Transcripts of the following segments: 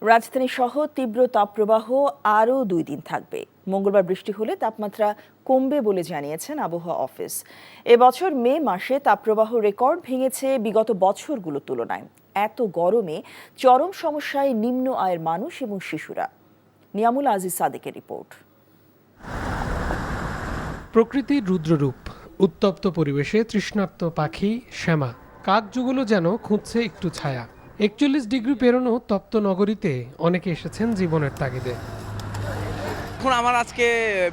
রাজধানী সহ তীব্র তাপপ্রবাহ আরও 2 দিন থাকবে। মঙ্গলবার বৃষ্টি হলে তাপমাত্রা কমবে বলে জানিয়েছেন আবহাওয়া অফিস। এবছর মে মাসে তাপপ্রবাহ রেকর্ড ভেঙেছে বিগত বছরগুলোর তুলনায়। এত গরমে চরম সমস্যায় নিম্ন আয়ের মানুষ এবং শিশুরা। নিয়ামুল আজিজ সাদেকের রিপোর্ট। প্রকৃতির রুদ্ররূপ, উত্তপ্ত পরিবেশে তৃষ্ণার্ত পাখি শ্যামা কাকযুগলও যেন খুঁজছে একটু ছায়া। 41 ডিগ্রি পেরোনো তপ্ত নগরীতে অনেকে এসেছেন জীবনের তাগিদে। এখন আমার আজকে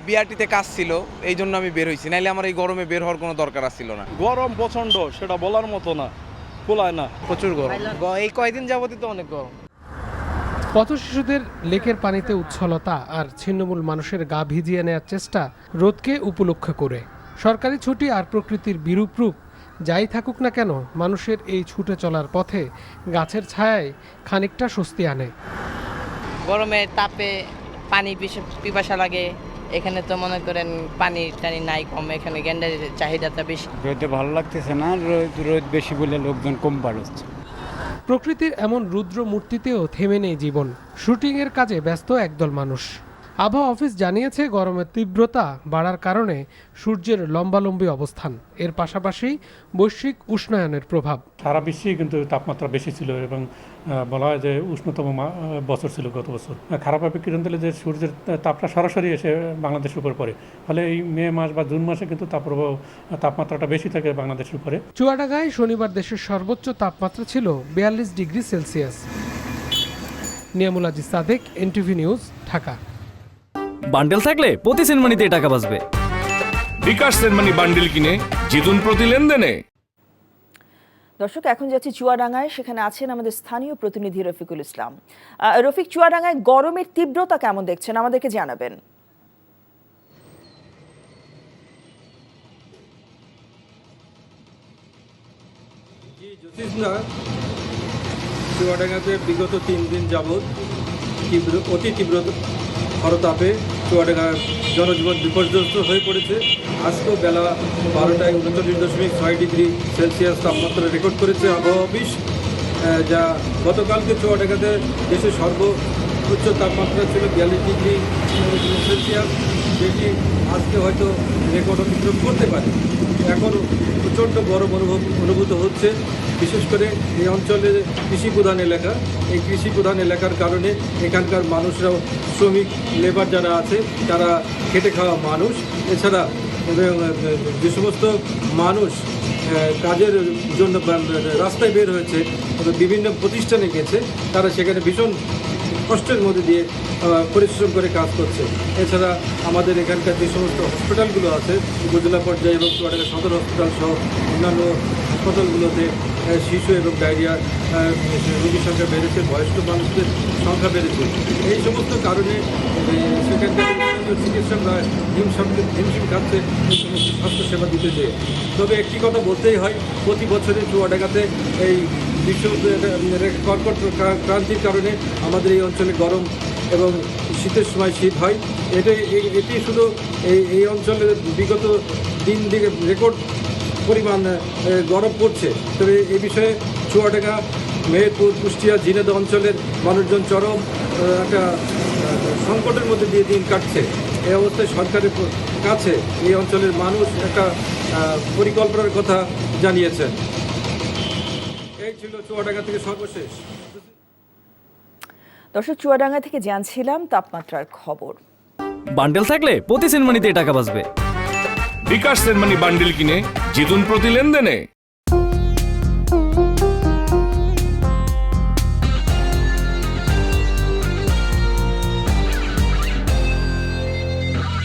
বিআরটিতে কাজ ছিল, এই জন্য আমি বের হয়েছি, নাইলে আমার এই গরমে বের হওয়ার কোনো দরকার ছিল না। গরম প্রচন্ড, সেটা বলার মতো না, কুলায় না, প্রচুর গরম। এই কয়েকদিন যাবতই তো অনেক গরম। পথ শিশুদের লেকের পানিতে উচ্ছলতা আর ছিন্নমূল মানুষের গা ভিজিয়ে নেওয়ার চেষ্টা রোদকে উপলক্ষ করে। সরকারি ছুটি আর প্রকৃতির বিরূপ রূপ যাই থাকুক না কেন, মানুষের এই ছুটে চলার পথে গাছের ছায়ায় খানিকটা স্বস্তি আনে। গরমের তাপে পানি পিপাসা লাগে, এখানে তো মনে করেন পানি টানি নাই কম, এখানে গ্যান্ডারের চাহিদাটা বেশি। রোদে ভালো লাগতেছে না, রোদ বেশি বলে লোকজন কম বাড়ছে। প্রকৃতির এমন রুদ্র মূর্তিতেও থেমে নেই জীবন। শুটিংয়ের কাজে ব্যস্ত একদল মানুষ। আবহাওয়া অফিস জানিয়েছে গরমের তীব্রতা বাড়ার কারণে সূর্যের লম্বালম্বী অবস্থান, এর পাশাপাশি বৈশ্বিক উষ্ণায়নের প্রভাব। সারা বিশ্বেই কিন্তু তাপমাত্রা বেশি ছিল এবং বলা হয় যে উষ্ণতম বছর ছিল গত বছর। খারাপভাবে কিরণ দিলে যে সূর্যের তাপটা সরাসরি এসে বাংলাদেশের উপর পড়ে, ফলে এই মে মাস বা জুন মাসে কিন্তু তাপমাত্রাটা বেশি থাকে বাংলাদেশের উপরে। চুয়াডাঙ্গায় শনিবার দেশের সর্বোচ্চ তাপমাত্রা ছিল 42 degree Celsius. Niamul Aziz Sadek, NTV news, Dhaka. Bundle থাকলে প্রতি সেনমানিতে টাকা বাঁচবে। বিকাশ সেনমানি বান্ডেল কিনে জিতুন প্রতি লেনদেনে। দর্শক, এখন যাচ্ছি চুয়াডাঙ্গায়। সেখানে আছেন আমাদের স্থানীয় প্রতিনিধি রফিকুল ইসলাম। রফিক, চুয়াডাঙ্গায় গরমের তীব্রতা কেমন দেখছেন, আমাদেরকে জানাবেন। চুয়াডাঙ্গাতে বিগত 3 দিন যাবৎ অতি তীব্র খরতাপে চুয়াডাঙ্গার জনজীবন বিপর্যস্ত হয়ে পড়েছে। আজকেও বেলা 12টায় 39.6 ডিগ্রি সেলসিয়াস তাপমাত্রা রেকর্ড করেছে আবহাওয়া অফিস, যা গতকালকে চুয়াডাঙ্গাতে দেশের সর্বোচ্চ তাপমাত্রা ছিল 42 ডিগ্রি সেলসিয়াস, যেটি আজকে হয়তো রেকর্ড অতিক্রম করতে পারে। এখনও প্রচণ্ড গরম অনুভূত হচ্ছে, বিশেষ করে এই অঞ্চলের কৃষি প্রধান এলাকা। এই কৃষি প্রধান এলাকার কারণে এখানকার মানুষরাও শ্রমিক লেবার যারা আছে তারা খেটে খাওয়া মানুষ। এছাড়া যে সমস্ত মানুষ কাজের জন্য রাস্তায় বের হয়েছে, বিভিন্ন প্রতিষ্ঠানে গেছে, তারা সেখানে ভীষণ কষ্টের মধ্যে দিয়ে পরিশ্রম করে কাজ করছে। এছাড়া আমাদের এখানকার যে সমস্ত হসপিটালগুলো আছে উপজেলা পর্যায়ে এবং চুয়াডাঙ্গা সদর হসপিটাল সহ অন্যান্য হাসপাতালগুলোতে শিশু এবং ডায়রিয়া রোগীর সংখ্যা বেড়েছে, বয়স্ক মানুষদের সংখ্যা বেড়েছে। এই সমস্ত কারণে সেখানকার চিকিৎসকরা হিমশিম খাচ্ছে এই সমস্ত স্বাস্থ্যসেবা দিতে যেয়ে। তবে একটি কথা বলতেই হয়, প্রতি বছরে চুয়াডাঙ্গাতে এই বিশ্ব কর্কট ক্রান্তির কারণে আমাদের এই অঞ্চলে গরম এবং শীতের সময় শীত হয়। এটি শুধু এই অঞ্চলের বিগত দিন দিকে রেকর্ড পরিমাণ গরম পড়ছে। তবে এই বিষয়ে চুয়াডাঙ্গা, মেহেরপুর, কুষ্টিয়া, ঝিনাইদহ অঞ্চলের মানুষজন চরম একটা সংকটের মধ্যে দিয়ে দিন কাটছে। এই অবস্থায় সরকারের কাছে এই অঞ্চলের মানুষ একটা পরিকল্পনার কথা জানিয়েছেন। এই ছিল চুয়াডাঙ্গা থেকে সর্বশেষ। দর্শক, চুয়াডাঙ্গা থেকে জানছিলাম তাপমাত্রার খবর। বান্ডেল থাকলে প্রতি সেনমানিতে টাকা বাঁচবে। বিকাশ সেনমানি বান্ডেল কিনে জিতুন প্রতি লেনদেনে।